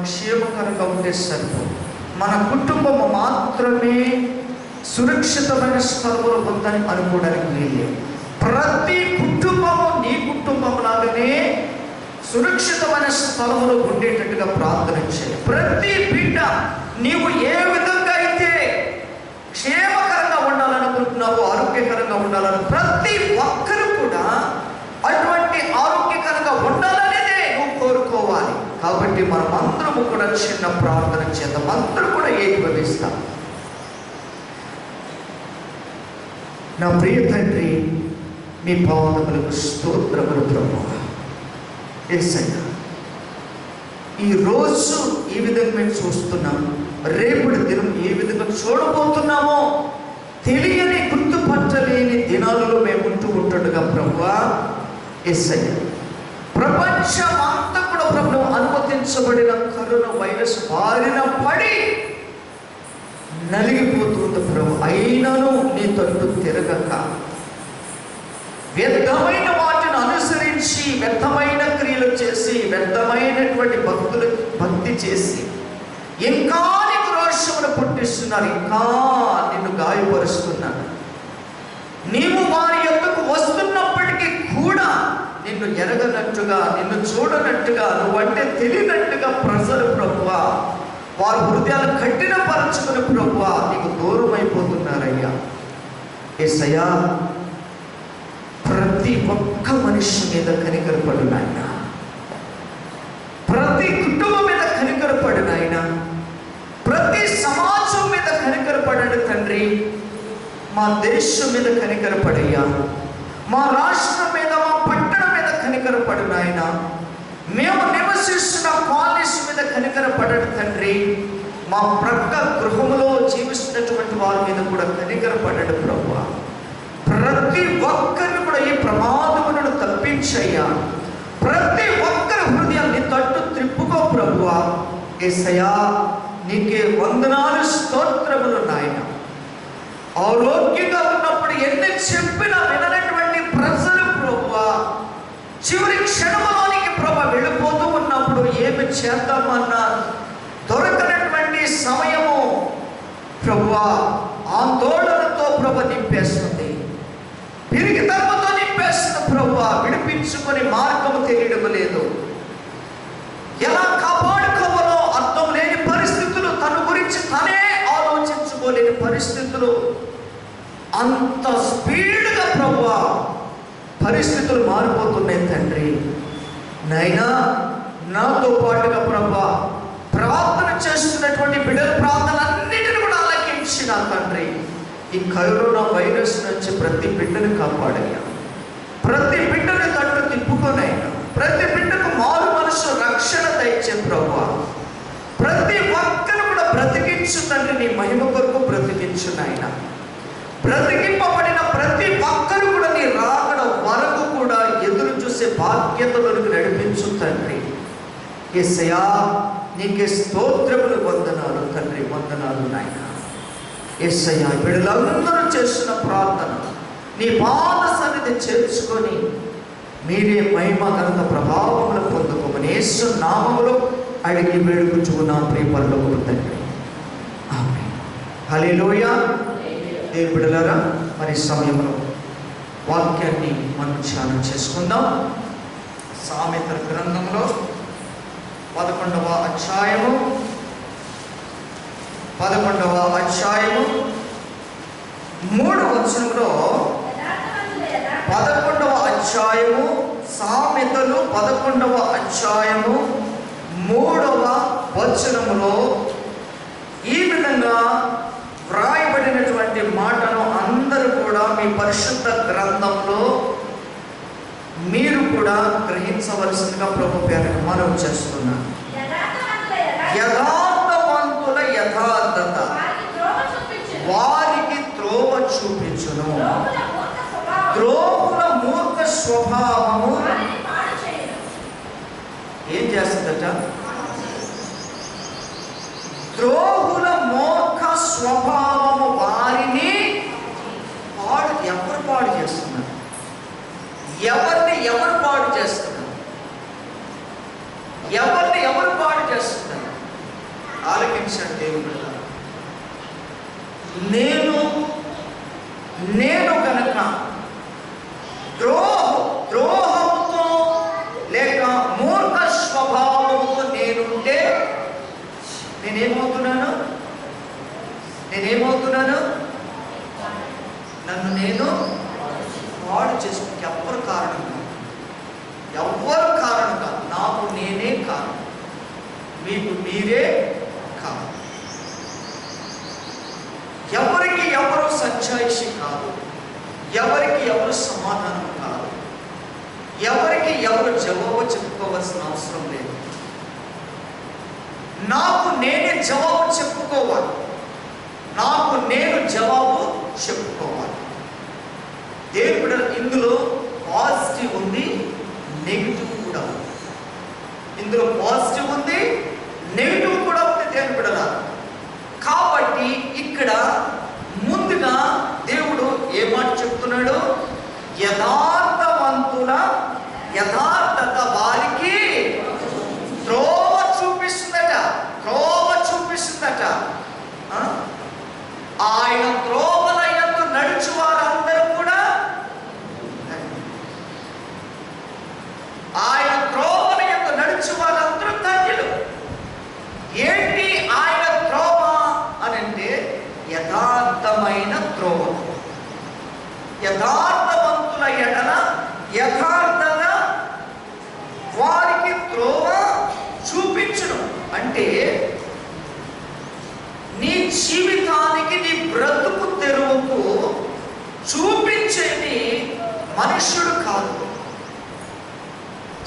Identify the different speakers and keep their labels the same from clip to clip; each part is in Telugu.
Speaker 1: క్షేమకరంగా ఉంటే సరిపోదు. మన కుటుంబము మాత్రమే సురక్షితమైన స్థలములో ఉందని అనుకోవడానికి వీల్లేదు. ప్రతి కుటుంబము నీ కుటుంబం లాగానే సురక్షితమైన స్థలములో ఉండేటట్టుగా ప్రార్థన చేయాలి. ప్రతి బిడ్డ నీవు ఏ విధంగా అయితే క్షేమకరంగా ఉండాలనుకుంటున్నావో, ఆరోగ్యకరంగా ఉండాలని ప్రతి ఒక్కరు కూడా అటువంటి ఆరోగ్యకరంగా ఉండాలనేదే నువ్వు కోరుకోవాలి. కాబట్టి మనమందరము కూడా చిన్న ప్రార్థన చేద్దాం. అందరూ కూడా ఏకీభవిస్తాం. నా ప్రియ తండ్రి, మీ పాదములకు స్తోత్రములు ప్రభువా. యేసయ్యా, ఈరోజు ఈ విధంగా మేము చూస్తున్నాం, రేపటి దినం ఏ విధంగా చూడబోతున్నామో తెలియని, గుర్తుపట్టలేని దినాలలో మేము ఉంటుండగా ప్రభువా యేసయ్యా, ప్రపంచమంతా కూడా ప్రభు అనుమతించబడిన కరోనా వైరస్ బారిన పడి నలిగిపోతుంది ప్రభు. అయినను నీ తట్టు తిరగక, వ్యర్థమైన వాటిని అనుసరించి, వ్యర్థమైన క్రియలు చేసి, వ్యర్థమైనటువంటి భక్తి చేసి ఇంకా నీకు రోషమును పుట్టిస్తున్నారు, ఇంకా నిన్ను గాయపరుస్తున్నారు. నీవు వారి యొద్దకు వస్తున్నప్పటికీ కూడా నిన్ను ఎరగనట్టుగా, నిన్ను చూడనట్టుగా, నువ్వంటే తెలియనట్టుగా ప్రజలు ప్రభువా వారి హృదయాలు కఠినపరచుకుని ప్రభువా నీకు దూరం అయిపోతున్నారయ్యా. యేసయ్యా, ప్రతి ఒక్క మనిషి మీద కనికరపడు నాయన, ప్రతి కుటుంబం మీద కనికరపడు నాయన, ప్రతి సమాజం మీద కనికరపడండి తండ్రి. మా దేశం మీద కనికరపడయ్యా, మా రాష్ట్రం మీద, మా పట్టణం మీద కనికరపడు నాయన, మేము నివసిస్తున్న కాలనీస్ మీద కనికరపడండి తండ్రి. మా ప్రక్క గృహంలో జీవిస్తున్నటువంటి వారి మీద కూడా కనికరపడండి ప్రభువా. ప్రతి ఒక్కరిని కూడా ఈ ప్రమాదములను తప్పించయ్యా. ప్రతి ఒక్కరి హృదయాన్ని తట్టు త్రిప్పుకో ప్రభువా. యేసయ్యా, నీకే వందనాలు, స్తోత్రములు నాయన. ఆరోగ్యంగా ఉన్నప్పుడు ఎన్ని చెప్పినా విననటువంటి ప్రజలు ప్రభువా చివరి క్షణంలోనికి ప్రభు వెళ్ళిపోతూ ఉన్నప్పుడు ఏమి చేద్దామన్నా దొరకనటువంటి సమయము ప్రభువా ఆందోళనతో ప్రభు నింపేస్తుంది, పిరికితనంతో నింపేస్తుంది ప్రభువా. విడిపించుకొని మార్గము తెలియడం లేదు, ఎలా కాపాడుకోవాలో అర్థం లేని పరిస్థితులు, తన గురించి తనే ఆలోచించుకోలేని పరిస్థితులు, అంత స్పీడ్గా ప్రభువా పరిస్థితులు మారిపోతున్నాయి తండ్రి. నైనా నాతో పాటుగా ప్రభువా ప్రార్థన చేస్తున్నటువంటి బిడ్డల ప్రార్థనలన్నిటిని కూడా ఆలకించిన తండ్రి, ఈ కరోనా వైరస్ నుంచి ప్రతి బిడ్డను కాపాడయ్యా. ప్రతి బిడ్డని తట్టు తిప్పుకొనైనా, ప్రతి బిడ్డకు మారు మనసు రక్షణ దయచే ప్రభువా. ప్రతి ఒక్కరు కూడా బ్రతికించు తండ్రి, నీ మహిమ కొరకు బ్రతికించు నాయన. బ్రతికింపబడిన ప్రతి ఒక్కరు కూడా నీ రాకడ వరకు కూడా ఎదురు చూసే బాధ్యతలకు నడిపించు తండ్రి. యేసయ్యా, నీకే స్తోత్రములు, వందనాలు తండ్రి, వందనాలు నాయన. యేసయ్యా, బిడ్డలందరూ చేస్తున్న ప్రార్థన నీ పాద సన్నిధి చేర్చుకొని మీరే మహిమ ఘనత ప్రభావములు పొందుకోమని యేసు నామములో అడిగి వేడుకుంటున్నాం ప్రియ పరలోకపు తండ్రి. ఆమేన్. హల్లెలూయా. దేవుని బిడ్డలారా, మరి సమయంలో వాక్యాన్ని మనం ధ్యానం చేసుకుందాం. సామెతల గ్రంథంలో 11వ అధ్యాయము 3వ వచనంలో, 11వ అధ్యాయము సామెతలు 11వ అధ్యాయము 3వ వచనములో ఈ విధంగా వ్రాయబడినటువంటి మాటను అందరూ కూడా మీ పరిశుద్ధ గ్రంథంలో మీరు కూడా గ్రహించవలసిందిగా ప్రభు పేరున మనవి చేస్తున్నాను. యథార్థవంతుల యథార్థత వారికి త్రోవ చూపించును, ద్రోహుల మూర్ఖ స్వభావము ఏం చేస్తుందట? ద్రోహుల మూర్ఖ స్వభావము వారిని ఎవరు పాడు చేస్తున్నారు? ఎవరు పాడు చేస్తున్నారు? ఎవరు దేవుడు నేను కనుక ద్రోహంతో లేక మూర్ఖ స్వభావంతో నేనుంటే నేనేమవుతున్నాను? నన్ను నేను పాడు చేసుకుంటే ఎవ్వరు కారణం కాదు, నాకు నేనే కారణం, మీకు మీరే కారణం. ఎవరికి ఎవరు సంజాయిషి కాదు, ఎవరికి ఎవరు సమాధానం కాదు, ఎవరికి ఎవరు జవాబు చెప్పుకోవాల్సిన అవసరం లేదు. నాకు నేనే జవాబు చెప్పుకోవాలి, నాకు నేను జవాబు చెప్పుకోవాలి. దేవుడు ఇందులో పాజిటివ్ ఉంది, నెగిటివ్ కూడా ఉంది. ఇందులో పాజిటివ్ ఉంది, నెగిటివ్ కూడా ఉంది దేవుని బిడ్డలారా. కాబట్టి ఇక్కడ ముందుగా దేవుడు ఏ మాట చెప్తున్నాడు? యథార్థవంతుల యథార్థత వారికి త్రోవ చూపిస్తుందట. ఆయన త్రోవల యందు నడుచు వారందరూ కూడా ధన్యులు. ఏంటి ఆయన త్రోవ అని అంటే యథార్థమైన త్రోవ. యథార్థవంతుల ఎడల యథార్థత వారికి త్రోవ చూపించడం అంటే నీ జీవితానికి, నీ బ్రతుకు తెరువుకు చూపించేది మనుష్యుడు కాదు.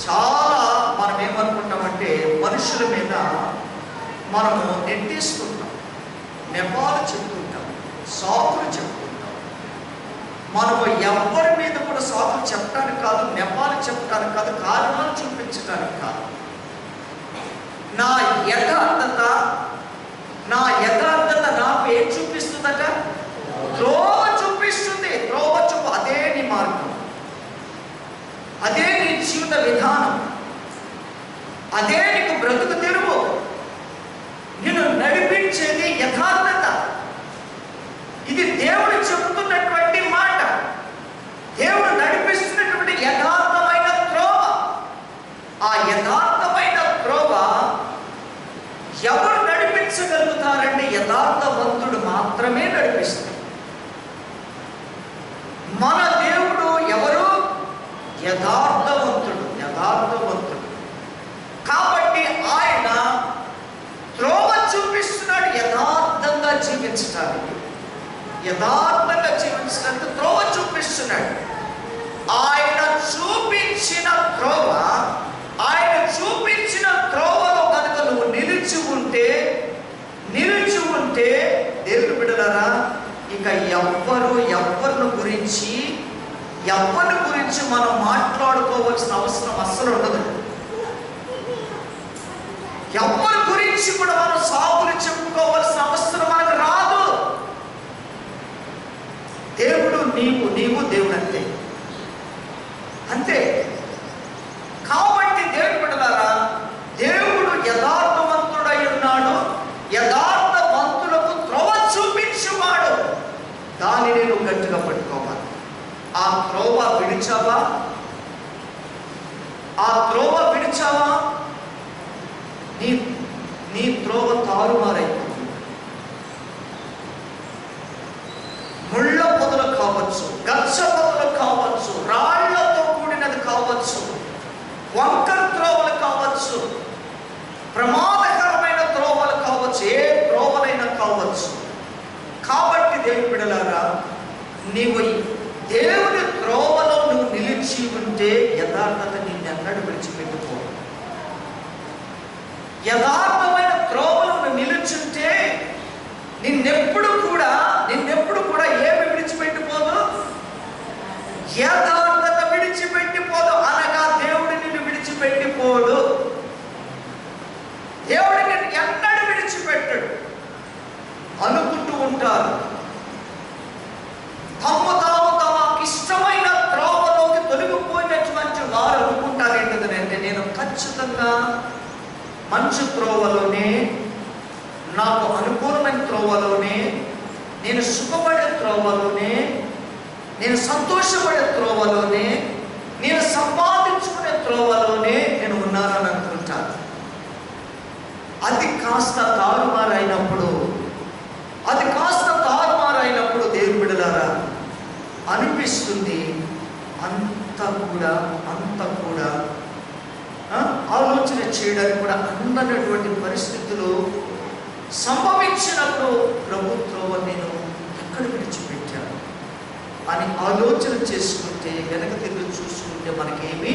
Speaker 1: చాలా మనం ఏమనుకుంటామంటే మనుషుల మీద మనము నెట్టేసుకుంటాం, నెపాలు చెప్తుంటాం, సాకులు చెప్తుంటాం. మనము ఎవరి మీద కూడా సాకులు చెప్పడానికి కాదు, నెపాలు చెప్పడానికి కాదు, కారణాలు చూపించడానికి కాదు. నా యథార్థత నాకు ఏం చూపిస్తుందట? త్రోవ చూపిస్తుంది. అదే నీ మార్గం, అదే నీ జీవిత విధానం, అదే నీకు బ్రతుకు తెరువు. నిన్ను నడిపించేది యథార్థత. ఇది దేవుడు చెబుతున్నటువంటి మాట. దేవుడు నడిపిస్తున్నటువంటి యథార్థమైన త్రోవ. ఆ యథార్థమైన త్రోవ ఎవరు నడిపించగలుగుతారంటే యథార్థవంతుడు మాత్రమే నడిపిస్తాడు. మన దేవుడు ఎవరు? యథార్థవంతుడు. కాబట్టి ఆయన త్రోవ చూపిస్తున్నాడు యథార్థంగా జీవించడానికి. త్రోవ చూపిస్తున్నాడు. ఆయన చూపించిన త్రోవలో కనుక నువ్వు నిలిచి ఉంటే దేవుని బిడ్డలారా, ఇక ఎవరిని గురించి మనం మాట్లాడుకోవాల్సిన అవసరం అస్సలు ఉండదు. ఎవరి గురించి కూడా మనం సాకులు చెప్పుకోవాల్సిన అవసరం మనకు రాదు. దేవుడు నీవు దేవుడు అంతే. కాబట్టి దేవుని బిడ్డలారా, దేవుడు యథార్థవంతుడై ఉన్నాడు. యథార్థవంతులకు త్రోవ చూపించువాడు. దానిని నువ్వు గట్టిగా పట్టుకోవాలి. ఆ త్రోవ విడిచావా నీ త్రోవ తారుమారైపోతుంది. ముళ్ళ పొదలు కావచ్చు, గచ్చ పొదలు కావచ్చు, రాళ్లతో కూడినది కావచ్చు, వంకర త్రోవలు కావచ్చు, ప్రమాదకరమైన త్రోవలు కావచ్చు, ఏ త్రోవలైనా కావచ్చు. కాబట్టి దేవుని బిడ్డలారా, నీవు దేవుని త్రోవలో నువ్వు నిలిచి ఉంటే యథార్థత నిన్నెన్నడూ విడిచిపెట్టుకో. యథార్థమైన త్రోవలో నువ్వు నిలుచుంటే నిన్నెప్పుడు కూడా ఏమి విడిచిపెట్టిపోదు? యథార్థత విడిచిపెట్టిపోదు. అనగా దేవుడు నిన్ను విడిచిపెట్టిపోడు. దేవుడు నిన్ను ఎన్నడూ విడిచిపెట్టడు. అనుకుంటూ ఉంటారు, తమకు ఇష్టమైన త్రోవలోకి తొలగిపోయినటువంటి వారు అనుకుంటారు ఏంటంటే, నేను ఖచ్చితంగా మంచు త్రోవలోనే నాకు త్రోవలోనే, నేను సుఖపడే త్రోవలోనే, నేను సంతోషపడే త్రోవలోనే, నేను సంపాదించుకునే త్రోవలోనే నేను ఉన్నానని అనుకుంటాను. అది కాస్త తారుమారైనప్పుడు, దేవుని బిడ్డలారా అనిపిస్తుంది అంతా కూడా ఆలోచన చేయడానికి కూడా అందనటువంటి పరిస్థితులు సంభవించినప్పుడు ప్రభుత్వం నేను ఎక్కడ విడిచిపెట్టాను అని ఆలోచన చేసుకుంటే, వెనక తిరిగి చూసుకుంటే మనకేమీ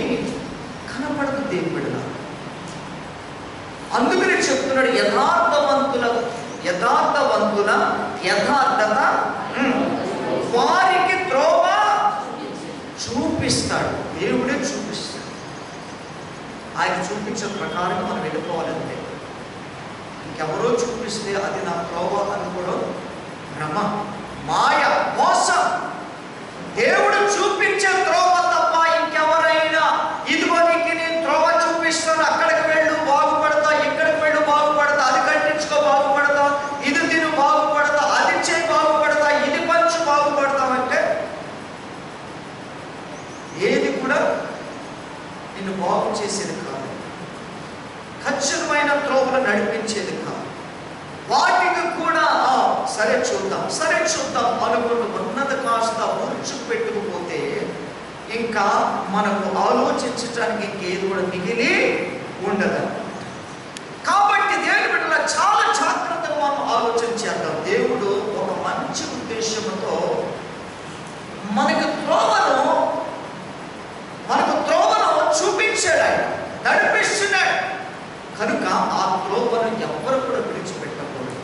Speaker 1: కనపడదు దేవుని బిడ్డలారా. అందుకనే చెప్తున్నాడు, యథార్థవంతుల యథార్థత వారికి త్రోవ చూపిస్తాడు. దేవుడే చూపిస్తాడు. ఆయన చూపించిన ప్రకారం మనం వెళ్ళిపోవాలంటే, ఇంకెవరో చూపిస్తే అది నా త్రోవ అనుకోవడం భ్రమ, మాయ, మోసం. దేవుడు చూపించే త్రోవ తప్ప ఇంకెవరైనా ఇదిగో నీకు నేను త్రోవ చూపిస్తాను, అక్కడికి వెళ్ళు బాగుపడతా, ఇక్కడికి వెళ్ళు బాగుపడతా, అది కట్టించుకో బాగుపడతా, ఇది తిను బాగుపడతా, అది చేయి బాగుపడతా, ఇది పంచు బాగుపడతామంటే ఏది కూడా నిన్ను బాగు చేసేది కాదు, ఖచ్చితమైన త్రోవలు నడిపించేది కాదు. వాటికి కూడా సరే చూద్దాం అనుకుంటూ ఉన్నది కాస్త ఊర్చుకు పెట్టుకుపోతే ఇంకా మనకు ఆలోచించడానికి ఇంకేది కూడా మిగిలి ఉండదు. కాబట్టి దేవుని బిడ్డల చాలా జాగ్రత్తగా మనం ఆలోచన చేద్దాం. దేవుడు ఒక మంచి ఉద్దేశంతో మనకు త్రోవను చూపించాడు, ఆయన నడిపిస్తున్నాడు. కనుక ఆ త్రోవను ఎవ్వరు కూడా విడిచిపెట్టకూడదు.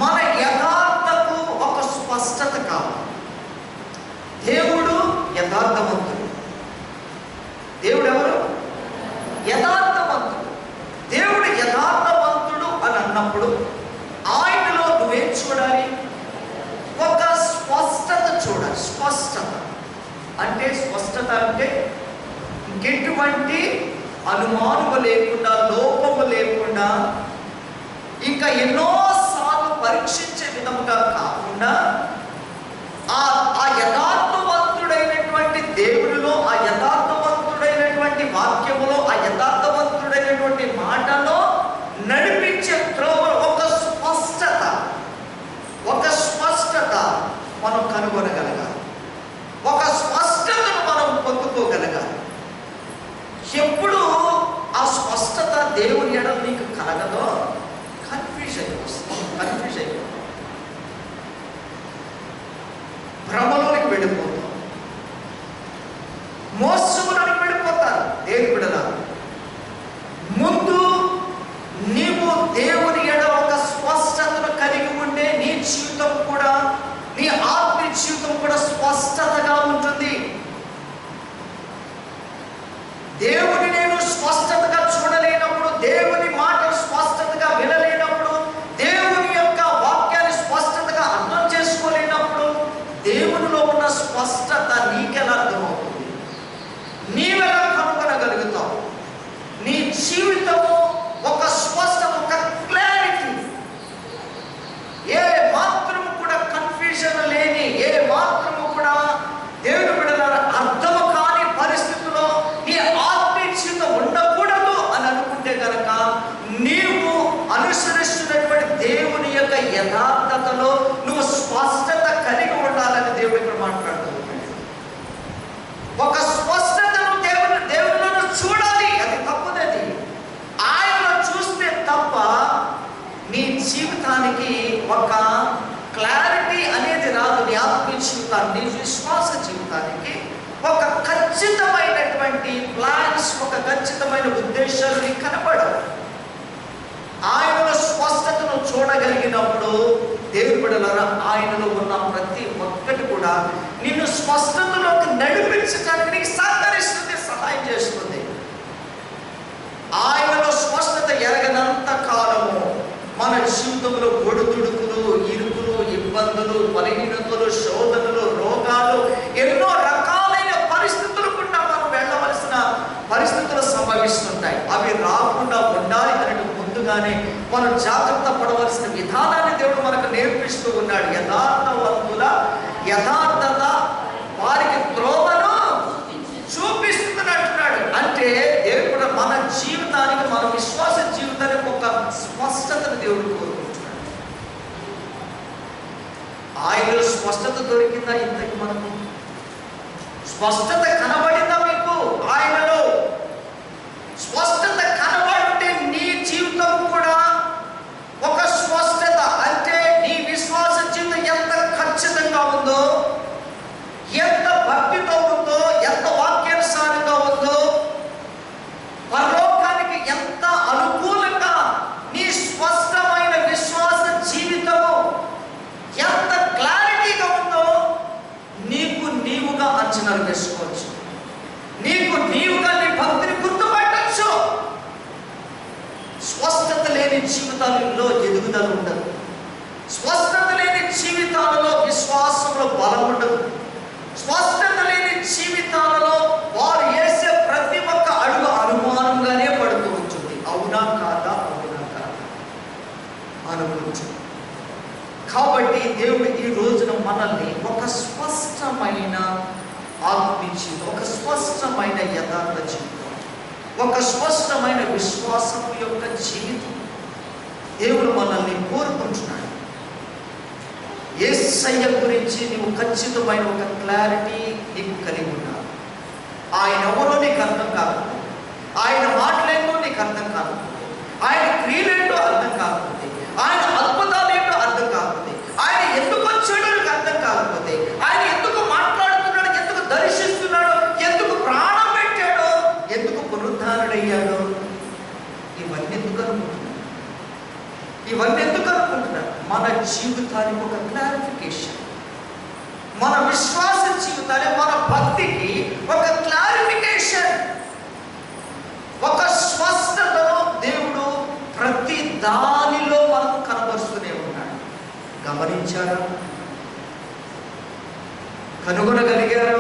Speaker 1: మన యథార్థకు ఒక స్పష్టత కావాలి. దేవుడు యథార్థవంతుడు. దేవుడు ఎవరు? యథార్థవంతుడు. దేవుడు యథార్థవంతుడు అని అన్నప్పుడు ఆయనలో నువ్వేం చూడాలి? ఒక స్పష్టత చూడాలి. స్పష్టత అంటే ఇంకెటువంటి అనుమానము లేకుండా, లోపము లేకుండా, ఇంకా ఎన్నోసార్లు పరీక్షించే విధముగా కాకుండా ఆ యథార్థవంతుడైనటువంటి దేవుడిలో, ఆ యథార్థవంతుడైనటువంటి వాక్యములో, ఆ యథార్థవంతుడైనటువంటి మాటలో నడిపించే త్రోవ ఒక స్పష్టత మనం కనుగొనగలగాలి. ఒక స్పష్టతను మనం పొందుకోగలగాలి. ఎప్పుడు ఆ స్పష్టత దేవుని ఎడల నీకు కలగదో కన్ఫ్యూజ్ అయిపోతుంది, భ్రమలోనికి వెళ్ళిపోతాం, మోసములోనికి వెళ్ళిపోతారు. దేవుని బిడ్డలారా, ముందు నీవు దేవుని ఎడల ఒక స్పష్టతను కలిగి ఉంటే నీ జీవితం కూడా, నీ ఆత్మీయ జీవితం కూడా స్పష్టతగా ఉంటుంది. దేవుని నేను స్పష్టతగా చూడలేనప్పుడు, దేవుని మాటలు స్పష్టతగా వినలేనప్పుడు, దేవుని యొక్క వాక్యాన్ని స్పష్టతగా అర్థం చేసుకోలేనప్పుడు దేవునిలో ఉన్న స్పష్టత నీకెలా అర్థమవుతుంది? నీవెలా కనుగొనగలుగుతావు? నీ జీవితము ఒక స్పష్టత, ఒక క్లారిటీ, ఏ మాత్రము కూడా కన్ఫ్యూజన్ లేని, ఏ మాత్రము కూడా దేవుని బిడ్డలారా అర్థము కాని పరిస్థితుల్లో నీ ఆత్మీయ జీవితం ఉండకూడదు అని అనుకుంటే కనుక నీవు అనుసరిస్తున్నటువంటి దేవుని యొక్క యథార్థతలో నువ్వు స్పష్టత కలిగి ఉండాలని దేవుడు ఇక్కడ మాట్లాడుతూ ఉన్నాడు. ఒక స్పష్టతను దేవునిలో చూడాలి. అది తప్పుదది. ఆయన చూస్తే తప్ప నీ జీవితానికి ఒక క్లారిటీ అనేది రాదు. నీ ఆత్మీయ జీవితాన్ని, విశ్వాస జీవితానికి ఒక ఖచ్చితమైనటువంటి ప్లాన్స్, ఒక ఖచ్చితమైన ఉద్దేశాలు నీకు కనపడవు. ఆయనలో స్పష్టతను చూడగలిగినప్పుడు దేవుని బిడ్డలారా ఆయనలో ఉన్న ప్రతి ఒక్కటి కూడా నిన్ను స్పష్టతలోకి నడిపించడానికి నీకు సహకరిస్తుంది, సహాయం చేస్తుంది. ఆయనలో స్పష్టత ఎరగనంత కాలము మన జీవితంలో ఒడిదుడుకులు, ఇరుకులు, ఇబ్బందులు, బలహీనతలు, శోధనలు, రోగాలు, ఎన్నో రకాలైన పరిస్థితులు కూడా మనం వెళ్ళవలసిన పరిస్థితులు సంభవిస్తాయి. సంభవిస్తుంటాయి. అవి రాకుండా ఉండాలి అనే ముందుగానే మనం జాగ్రత్త పడవలసిన విధానాన్ని దేవుడు మనకు నేర్పిస్తూ ఉన్నాడు. యథార్థవంతుల యథార్థత వారికి త్రోవను చూపిస్తున్నట్టున్నాడు. అంటే దేవుడు మన జీవితానికి, మన విశ్వాస జీవితానికి ఒక స్పష్టతను దేవుడు కోరుకుంటున్నాడు. ఆయనలో స్పష్టత దొరికిందా? ఇంతకు మనకు స్పష్టత కనబడిందా? మీకు ఆయనలో స్పష్టత కనబడితే నీ జీవితం కూడా ఒక స్పష్టత, అంటే నీ విశ్వాస జీవితం ఎంత ఖచ్చితంగా ఉందో, ఎంత భక్తితో ఉందో, ఎంత వాక్యానుసారంగా ఉందో, పరలోకానికి ఎంత అనుకూలంగా నీ స్పష్టమైన విశ్వాస జీవితము ఎంత క్లారిటీగా ఉందో నీకు నీవుగా అంచనాలు వేసుకోవచ్చు. నీకు నీవుగా నీ భక్తిని గుర్తుపట్టచ్చు. స్పష్టత లేని జీవితాలలో ఎదుగుదల ఉండదు. స్పష్టత లేని జీవితాలలో విశ్వాసంలో బలం ఉండదు. స్పష్టత లేని జీవితాలలో వారు వేసే ప్రతి ఒక్క అడుగు అనుమానంగానే పడుతూ ఉంటుంది. అవునా కాదా, అవునా కాదా అనుకుంటుంది. కాబట్టి దేవుడు ఈ రోజున మనల్ని ఒక స్పష్టమైన ఆత్మీయ జీవితం, ఒక స్పష్టమైన యథార్థ జీవితం, ఒక స్పష్టమైన విశ్వాసం యొక్క జీవితం దేవుడు మనల్ని కోరుకుంటున్నాడు. యేసయ్య గురించి నీవు ఖచ్చితమైన ఒక క్లారిటీ నీకు కలిగి ఉండాలి. ఆయన ఎవరో నీకు అర్థం కాకపోతే, ఆయన మాటలేంటో నీకు అర్థం కాకపోతే, ఆయన క్రియలేంటో అర్థం కాకపోతే, ఆయన అద్భుతాలు ఏంటో అర్థం కాకపోతే, ఆయన ఎందుకు వచ్చాడో నీకు అర్థం కాకపోతే, ఆయన ఎందుకు మాట్లాడుతున్నాడు, ఎందుకు దర్శిస్తున్నాడు, ఎందుకు ప్రాణం పెట్టాడో, ఎందుకు పునరుద్ధారుడయ్యాడో, ఇవన్నీ ఎందుకు అనుకుంటున్నాడు? ఇవన్నీ ఎందుకు అనుకుంటున్నాడు? మన జీవితానికి ఒక క్లారిఫికేషన్, మన విశ్వాస జీవితానికి, మన భక్తికి ఒక క్లారిఫికేషన్, ఒక స్పష్టతను దేవుడు ప్రతి దానిలో మనకు కనబరుస్తూనే ఉన్నాడు. గమనించారా? కనుగొనగలిగారా?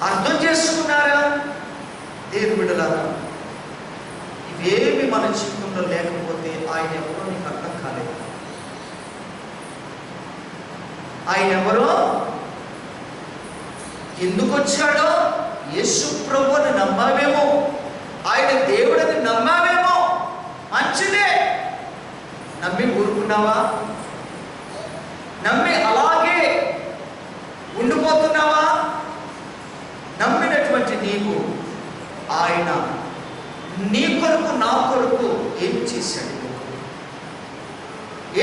Speaker 1: అర్థం చేసుకున్నారా? దేవుని బిడ్డలారా, ఇవేమి మన జీవితంలో లేకపోతే ఆయన ఎవరో నీకు అర్థం కాలేదు. ఆయన ఎవరో, ఎందుకు వచ్చాడో, యేసు ప్రభువుని నమ్మావేమో, ఆయన దేవుడిని నమ్మావేమో, మంచిదే. నమ్మి ఊరుకున్నావా? నమ్మి అలాగే ఉండిపోతున్నావా? నమ్మినటువంటి నీకు ఆయన నీ కొరకు, నా కొరకు ఏం చేశాడు?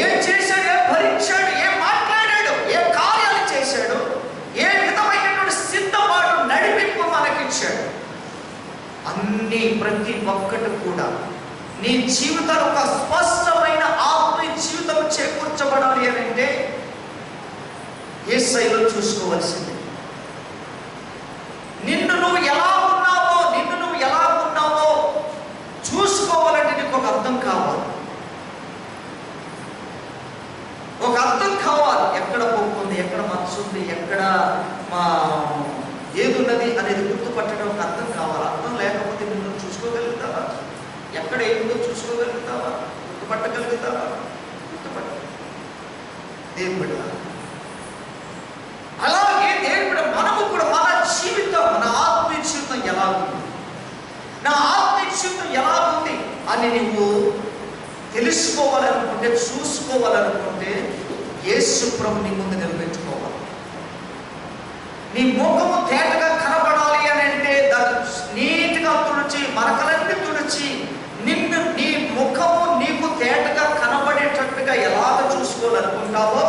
Speaker 1: ఏం చేశాడు? ఏం భరించాడు? ఏం మాట్లాడాడు? ఏ కార్యాలు చేశాడు? ఏ విధమైనటువంటి సిద్ధపాటు, నడిపింపు మనకిచ్చాడు? అన్ని ప్రతి ఒక్కటి కూడా నీ జీవితంలో ఒక స్పష్టమైన ఆత్మీయ జీవితం చేకూర్చబడాలి అని అంటే యేసయ్యలో చూసుకోవాల్సిందే. నిన్ను నువ్వు ఎలా ఉన్నావో, నిన్ను నువ్వు ఎలా ఉన్నావో చూసుకోవాలంటే నీకు ఒక అర్థం కావాలి. ఒక అర్థం కావాలి. ఎక్కడ పోతుంది, ఎక్కడ మనసు ఉంది, ఎక్కడ ఏది ఉన్నది అనేది గుర్తుపట్టడం ఒక అర్థం కావాలి. అర్థం లేకపోతే నిన్ను చూసుకోగలుగుతావా? ఎక్కడ ఏముందో చూసుకోగలుగుతావా? గుర్తుపట్టగలుగుతావా? గుర్తుపట్ట. దేవుని బిడ్డ, అలాగే దేవుని బిడ్డ మనము కూడా మన జీవితం, మన ఆత్మీయ జీవితం ఎలా ఉంది, నా ఆత్మీయ జీవితం ఎలా ఉంది అని నువ్వు తెలుసుకోవాలనుకుంటే, చూసుకోవాలనుకుంటే యేసు ప్రభు నీ ముందు నిలబెట్టుకోవాలి. నీ ముఖము తేటగా కనబడాలి అని అంటే దాన్ని నీట్గా తుడిచి, మరకలన్నీ తుడిచి, నిన్ను, నీ ముఖము నీకు తేటగా కనబడేటట్టుగా ఎలాగ చూసుకోవాలనుకుంటావో,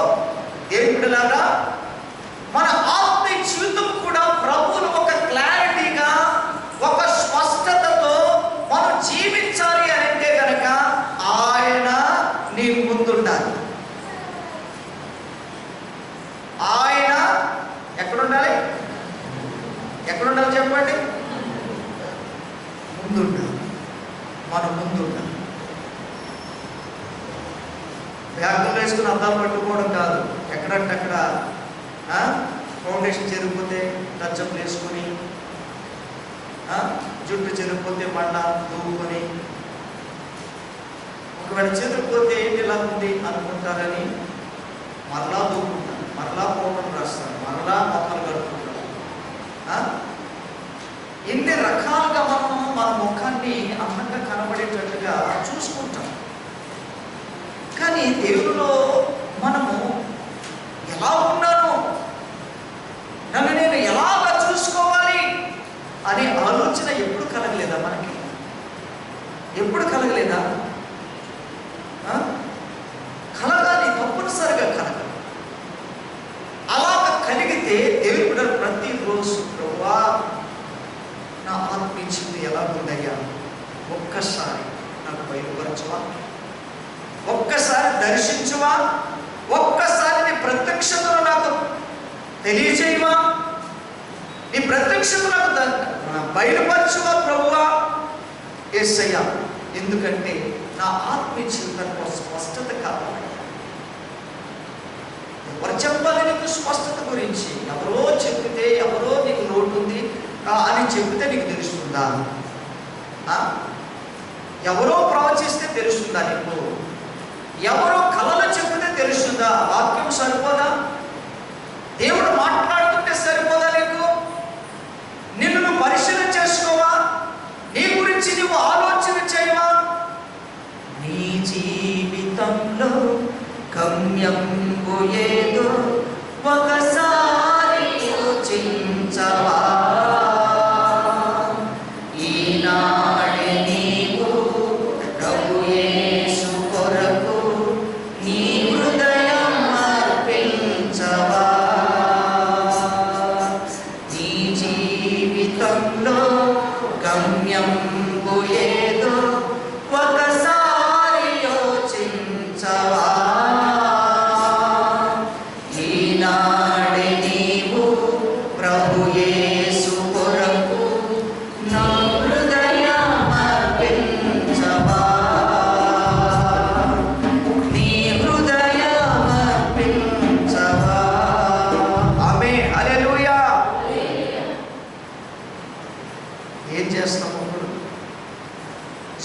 Speaker 1: దేవుడిలాగా మన ఆత్మీయ జీవితం కూడా ప్రభువును ఒక క్లారిటీగా, ఒక స్పష్టతతో మనం జీవించాలి అని అంటే కనుక ఆయన నీ ముందుండాలి. ఆయన ఎక్కడుండాలి? ఎక్కడుండాలి చెప్పండి? ముందుండాలి. మనం ముందుండాలి. బ్యాగులు వేసుకుని అద్దాలు పట్టుకోవడం కాదు. ఎక్కడంటే అక్కడ ఫౌండేషన్ జరిగిపోతే టచ్అప్ వేసుకొని జుట్టు చెదిరిపోతే మళ్ళా దూకొని, ఒకవేళ చెదిరిపోతే ఏంటి ఇలా ఉంది అనుకుంటారని మరలా దూకుంటారు, మరలా పౌడర్ రాస్తారు, మరలా మొక్కలు కడుపుకుంటారు. ఎన్ని రకాలుగా మనం మన ముఖాన్ని అందంగా కనబడేటట్టుగా చూసుకుంటాం. కానీ దేవునిలో మనము ఎలా ఉన్నాను, నన్ను నేను ఎలాగా చూసుకోవాలి అనే ఆలోచన ఎప్పుడు కలగలేదా మనకి? ఎప్పుడు కలగలేదా? కలగాలి, తప్పనిసరిగా కలగాలి. అలాగ కలిగితే దేవుడు ప్రతిరోజు ప్రభువా నా ఆత్మీయ జీవితం ఎలా ఉందయ్యా, ఒక్కసారి నాకు బయలుపరచవా, ఒక్కసారి దర్శించవా, ఒక్కసారి నీ ప్రత్యక్షతను నాకు తెలియజేయవా, నీ ప్రత్యక్షత నాకు బయలుపరచవా ప్రభువా యేసయ్యా. ఎందుకంటే నా ఆత్మీయ జీవితంలో స్పష్టత కావాలి. ఎవరు చెప్పాలి నీకు స్పష్టత గురించి? ఎవరో చెప్పితే, ఎవరో నీకు లోటు ఉంది అని చెప్తే నీకు తెలుస్తుందా? ఎవరో ప్రవచిస్తే తెలుస్తుందా నీకు? ఎవరో కళలు చెప్తే తెలుస్తుందా? వాక్యం సరిపోదా? దేవుడు మాట్లాడుతుంటే సరిపోదా నీకు? నిన్ను నువ్వు పరిశీలన చేసుకోవా? నీ గురించి నువ్వు ఆలోచన చేయవా? నీ జీవితంలో గమ్యం ఏదో ఒకసారి యోచించవా? ఈనాడే నీవు ప్రభు యేసు కొరకు నీ హృదయం అర్పించవా? నీ జీవితంలో గమ్యం ఏదో ఒకసారి యోచించవా? ఈనాడే నీవు ప్రభు యేసు కొరకు నా హృదయం అర్పించవా? నీ హృదయం అర్పించవా? ఆమేన్, హల్లెలూయా. ఏం చేస్తాము ఇప్పుడు?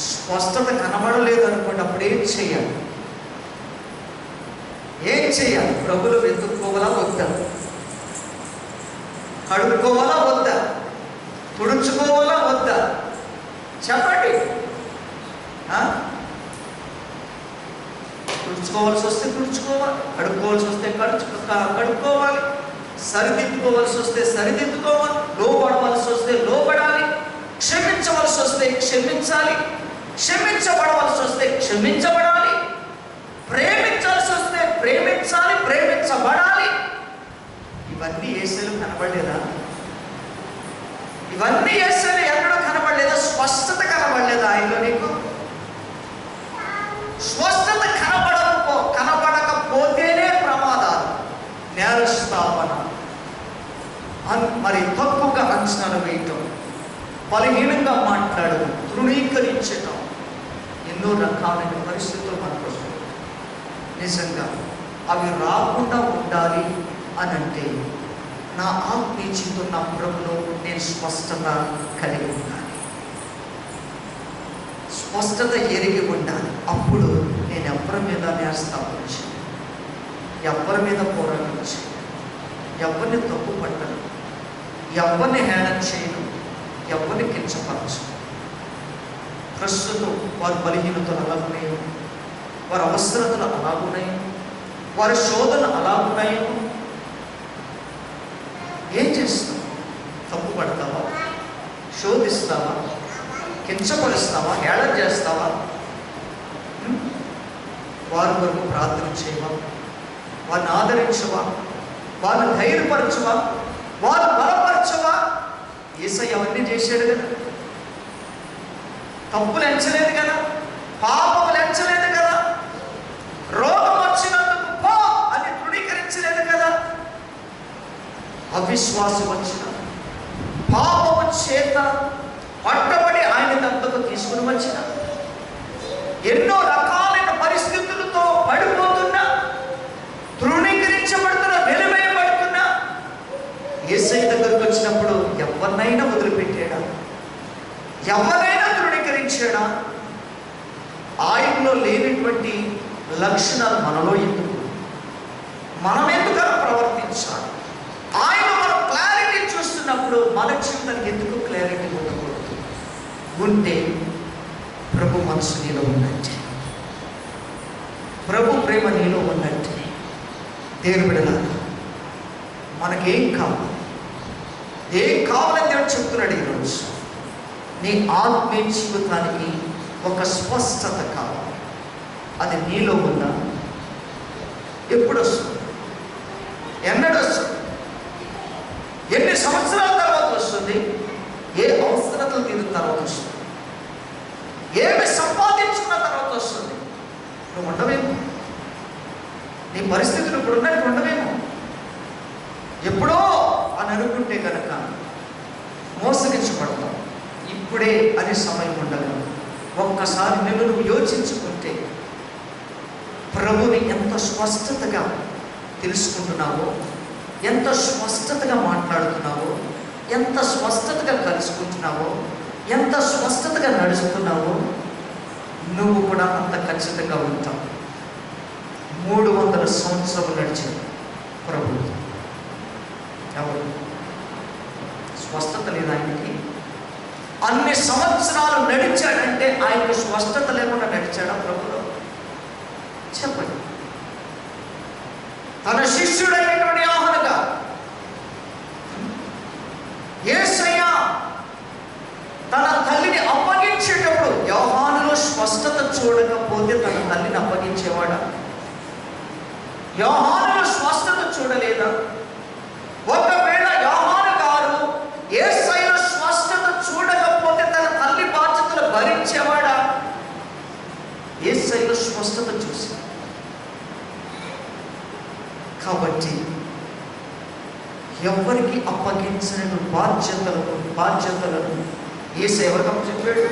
Speaker 1: స్పష్టత కనబడలేదు అనుకోండి, అప్పుడు ఏం చేయాలి? ఏం చేయాలి? ప్రభులు వెతుక్కోవాలా వద్దా? కడుక్కోవాలా వద్దా? తుడుచుకోవాలా వద్దా? చెప్పండి. తుడుచుకోవాల్సి వస్తే తుడుచుకోవాలి, కడుక్కోవాల్సి వస్తే కడుక్కోవాలి, సరిదిద్దుకోవాల్సి వస్తే సరిదిద్దుకోవాలి, లోపడవలసి వస్తే లోపడాలి, క్షమించవలసి వస్తే క్షమించాలి, క్షమించబడవలసి వస్తే క్షమించబడాలి, ప్రేమించాల్సి వస్తే ప్రేమించాలి, ప్రేమించబడాలి. ఇవన్నీ యేసులో కనబడలేదా? ఇవన్నీ యేసులో ఎక్కడో కనబడలేదా? స్పష్టత కనబడలేదా ఆయనలో నీకు? స్పష్టత కనబడకపోతేనే ప్రమాదాలు, నేరస్థాపన, మరి తక్కువగా అంచనాలు వేయటం, బలహీనంగా మాట్లాడడం, తృణీకరించటం, ఎన్నో రకాలైన పరిస్థితులు మనకు వస్తాయి. నిజంగా అవి రాకుండా ఉండాలి అని అంటే నా ఆత్మీయ జీవితం, నా ప్రభులో నేను స్పష్టత కలిగి ఉండాలి, స్పష్టత ఎరిగి ఉండాలి. అప్పుడు నేను ఎవరి మీద నేస్తాపరిచి, ఎవరి మీద పోరాడించి, ఎవరిని తప్పు పట్టను, ఎవరిని హేళన చేయను, ఎవరిని కించపరచు. ప్రస్తుతం వారి బలహీనతలు అలాగున్నాయో, వారి అవసరతలు అలాగున్నాయో, వారి శోధన అలాగున్నాయో, ఏం చేస్తావు? తప్పు పడతావా? శోధిస్తావా? కించపరుస్తావా? హేళన చేస్తావా? వారి వరకు ప్రార్థన చేయవా? వారిని ఆదరించవా? వారిని ధైర్యపరచవా? వారిని బలపరచవా? యేసయ్య అవన్నీ చేశాడు కదా. తప్పులు ఎంచలేదు కదా, పాపములు ఎంచలేదు కదా, రోగం వచ్చినందుకు పో అని తృణీకరించలేదు కదా, అవిశ్వాసం వచ్చిన పాపము చేత పట్టబడి ఆయన దత్తత తీసుకుని వచ్చిన, ఎన్నో రకాలైన పరిస్థితులతో పడిపోతున్నా, తృణీకరించబడుతున్నా, వెలివేయబడుతున్నా, యేసయ్య దగ్గరకు వచ్చినప్పుడు ఎవరినైనా వదిలిపెట్టాడా? ఎవరైనా తృణీకరించాడా? ఆయనలో లేనటువంటి లక్షణాలు మనలో ఎందుకు? మనం ఎందుకు ప్రవర్తించాలి? ఆయన మన క్లారిటీ చూస్తున్నప్పుడు మన జీవితానికి ఎందుకు క్లారిటీ ఉండకూడదు? ఉంటే ప్రభు మనసు నీలో ఉన్నట్టే, ప్రభు ప్రేమ నీలో ఉన్నట్టే. దేవుని బిడ్డలారా, మనకేం కావాలి? ఏం కావాలని దేవుడు చెప్తున్నాడు ఈరోజు. నీ ఆత్మీయ జీవితానికి ఒక స్పష్టత కావాలి. అది నీలో ఉందా? ఎప్పుడు వస్తుంది? ఎన్నడు వస్తుంది? ఎన్ని సంవత్సరాల తర్వాత వస్తుంది? ఏ అవసరతలు తీరిన తర్వాత వస్తుంది? ఏమి సంపాదించుకున్న తర్వాత వస్తుంది? నువ్వు ఉండవేమో, నీ పరిస్థితులు ఇప్పుడు ఉన్నట్టు ఉండవేమో. ఎప్పుడో అని అనుకుంటే కనుక మోసగించబడతావు. ఇప్పుడే అనే సమయం ఉండగా ఒక్కసారి నువ్వు యోచించుకుంటే ప్రభుని ఎంత స్పష్టతగా తెలుసుకుంటున్నావో, ఎంత స్పష్టతగా మాట్లాడుతున్నావో, ఎంత స్పష్టతగా కలుసుకుంటున్నావో, ఎంత స్పష్టతగా నడుస్తున్నావో, నువ్వు కూడా అంత ఖచ్చితంగా ఉంటావు. 300 సంవత్సరాలు నడిచాడు ప్రభు. ఎవరు? స్పష్టత లేదు ఆయనకి. అన్ని సంవత్సరాలు నడిచాడంటే ఆయనకు స్పష్టత లేకుండా నడిచాడా ప్రభులో? చెప్పండి. తన శిష్యుడైనటువంటి యోహానుగా యేసయ్య తన తల్లిని అప్పగించేటప్పుడు యోహానులో స్పష్టత చూడకపోతే తన తల్లిని అప్పగించేవాడా? యోహానులో స్పష్టత చూడలేదా? ఒకవేళ యోహాను గారు యేసయ్యలో స్పష్టత చూడకపోతే తన తల్లి బాధ్యతలు భరించేవాడా? యేసయ్యలో స్పష్టత చూసి. కాబట్టి ఎవరికి అప్పగించిన బాధ్యతలను యేసయ్య ఎవరికి అప్పచెప్పాడు?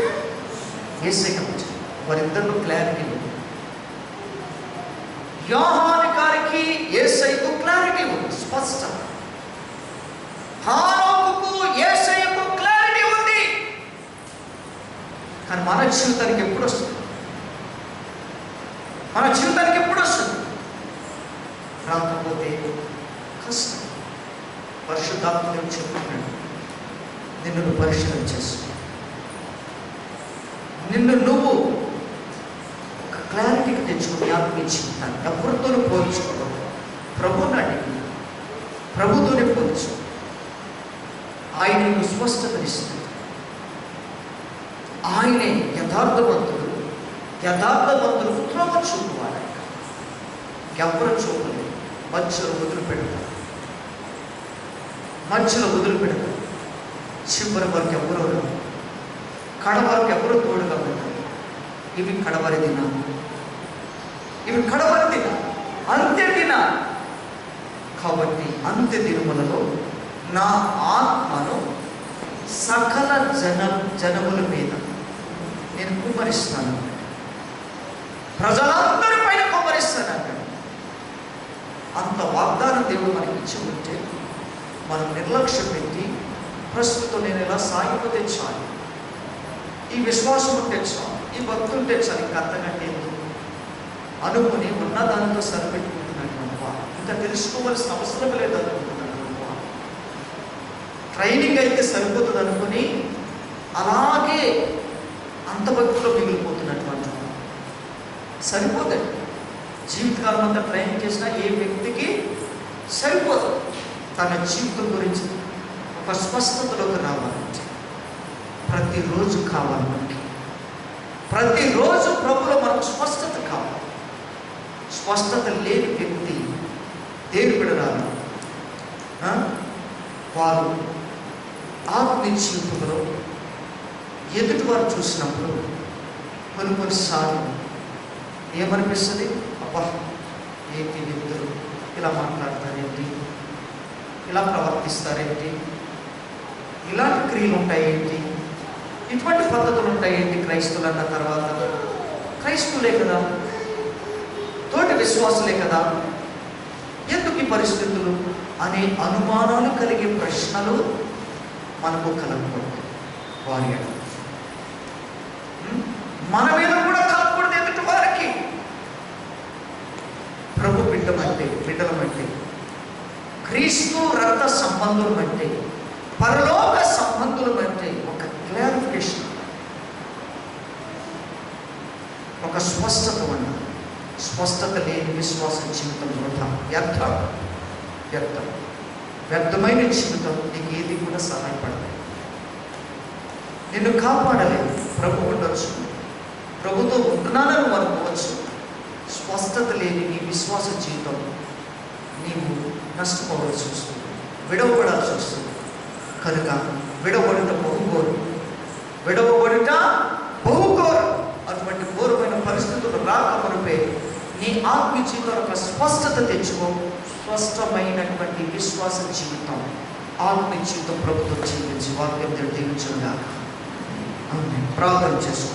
Speaker 1: యేసయ్యకి అప్పచెప్పాడు. వారిద్దరిలో క్లారిటీ ఉంది. యోహాను గారికి యేసయ్యకు క్లారిటీ ఉంది, స్పష్టత. హానోకుకు యేసయ్యకు క్లారిటీ ఉంది. కానీ మన జీవితానికి ఎప్పుడు వస్తుంది? మన జీవితానికి ఎప్పుడు వస్తుంది? రాకపోతే కష్టం. పరిశుద్ధాత్మ చెప్తున్నాడు, నిన్ను నువ్వు పరిశీలన చేసుకో. నిన్ను నువ్వు ఒక క్లారిటీకి తెచ్చుకుని ఆత్మీయ జీవితాన్ని ఎవరితోనూ పోల్చుకోవడం. ప్రభుని అడిగి ప్రభుతోనే పోల్చు. ఆయన నీకు స్పష్టతనిస్తాడు. ఆయనే యథార్థవంతుడు. యథార్థవంతుడు త్రోవ చూపువాడు. ఎవరు చూపలేదు. మధ్యలో వదిలిపెడతారు. చివరి వరకు ఎవరో రాదు. కడ వరకు ఎవరో తోడుగా ఉంటారు. ఇవి కడవరి దినాలు. అంత్య దినాలు. కాబట్టి అంత్య దినములలో నా ఆత్మను సకల జనముల మీద నేను కుమ్మరిస్తాను. ప్రజలందరి పైన కుమ్మరిస్తాను అన్నాడు. అంత వాగ్దానం దేవుడు మనకి ఇచ్చి ఉంటే మనం నిర్లక్ష్యం పెట్టి ప్రస్తుతం నేను ఇలా సాగిపోతే చాలు, ఈ విశ్వాసం ఉంటే చాలు, ఈ భక్తి ఉంటే చాలు, ఇంకా అంతకంటే ఎందుకు అనుకుని ఉన్నదానితో సరిపెట్టుకుంటున్నాడు. ఇంకా తెలుసుకోవాల్సిన అవసరం లేదు అనుకుంటున్నాడు. ట్రైనింగ్ అయితే సరిపోతుంది అనుకుని అలాగే అంత భక్తిలో మిగిలిపోతున్నటువంటి సరిపోతుంది. జీవితకాలం అంతా ట్రైనింగ్ చేసినా ఏ వ్యక్తికి సరిపోదు. తన జీవితం గురించి ఒక స్పష్టతలోకి రావాలంటే ప్రతిరోజు కావాలి. మనకి ప్రతిరోజు ప్రభులో మనకు స్పష్టత కావాలి. స్పష్టత లేని వ్యక్తి దేవుని బిడ్డలారా వారు ఆత్మీయ జీవితంలో ఎదుటి వారు చూసినప్పుడు కొన్నిసార్లు ఏమనిపిస్తుంది? అబ్బా, ఏంటి వ్యక్తులు ఇలా మాట్లాడతారేంటి, ఇలా ప్రవర్తిస్తారేంటి, ఇలాంటి క్రియలు ఉంటాయేంటి, ఇటువంటి పద్ధతులు ఉంటాయేంటి క్రైస్తవులు అన్న తర్వాత? క్రైస్తవులే కదా, తోటి విశ్వాసులే కదా, ఎందుకు ఈ పరిస్థితులు అనే అనుమానాలు కలిగే ప్రశ్నలు మనకు కలగకూడదు. వారి మన మీద కూడా కలగకూడదు ఎదుటి వారికి. ప్రభు బిడ్డలమంటే క్రీస్తు రక్త సంబంధులు అంటే, పరలోక సంబంధులు అంటే ఒక క్లారిఫికేషన్, ఒక స్పష్టత ఉండాలి. స్పష్టత లేని విశ్వాస జీవితం వృధా, వ్యర్థమైన జీవితం. నీకు ఏది కూడా సహాయపడలేదు, నిన్ను కాపాడలేదు. ప్రభు ఉండొచ్చు, ప్రభుతో ఉంటున్నానని అనుకోవచ్చు. స్పష్టత లేని నీ విశ్వాస జీవితం నీవు నష్టపోవాల్సి వస్తుంది, విడవబడాల్సి వస్తుంది. కనుక విడవబడుట బహుకోరు. అటువంటి ఘోరమైన పరిస్థితులు రాకమునిపే నీ ఆత్మీయ జీవితంలో ఒక స్పష్టత తెచ్చుకో. స్పష్టమైనటువంటి విశ్వాస జీవితం, ఆత్మీయ జీవితం ప్రభుత్వం జీవించి వాక్యం దీవించుగా. ప్రార్థన చేసుకో.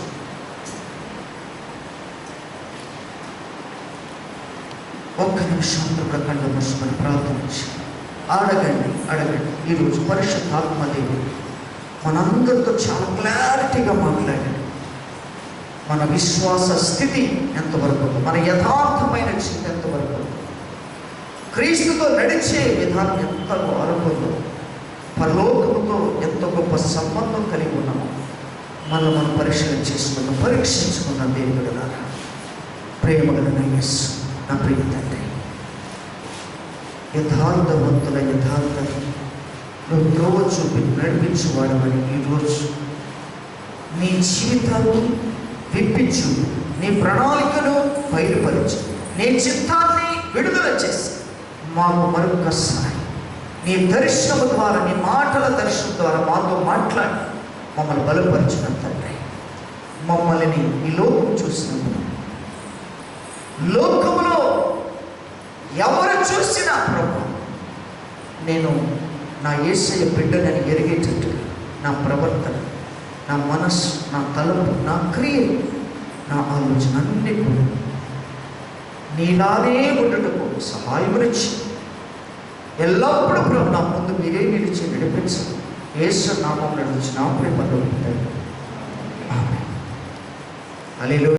Speaker 1: ఒక్క నిమిషం కళ్ళు మూసుకొని ప్రార్థించి అడగండి. ఈరోజు పరిశుద్ధాత్మదేవుడు మనందరితో చాలా క్లారిటీగా మాట్లాడండి. మన విశ్వాస స్థితి ఎంతవరకు, మన యథార్థమైన జీవితం ఎంతవరకు, క్రీస్తుతో నడిచే విధానం ఎంత అనుకుందో, పరలోకముతో ఎంత గొప్ప సంబంధం కలిగి ఉన్నామో మనం పరీక్షించుకున్న దేవుడు నారా. ప్రేమగల యేసు, నా ప్రియ తండ్రి, యథార్థవంతుల నువ్వు త్రోవ చూపి నడిపించేవాడమని ఈరోజు నీ జీవితాన్ని విప్పించు, నీ ప్రణాళికను బయలుపరచు, నీ చిత్తాన్ని విడుదల చేసి మాకు మరొకసారి నీ దర్శనము ద్వారా, నీ మాటల దర్శనం ద్వారా మాతో మాట్లాడి మమ్మల్ని బలపరిచిన తండ్రి. మమ్మల్ని ఈ లోకం చూసినప్పుడు, లోకములో ఎవరు చూసినా ప్రభు, నేను నా యేసయ్య బిడ్డనని ఎరిగేటట్టుగా నా ప్రవర్తన, నా మనస్సు, నా తలంపు, నా క్రియలు, నా ఆలోచన అన్నీ కూడా నీలానే ఉండటకు సహాయమునిచ్చి ఎల్లప్పుడూ ప్రభు నా ముందు మీరే నిలిచి నడిపించండి. యేసు నామమున నడిచి నా ప్రేమలో ఉంటాయి. ఆమేన్. హల్లెలూయా.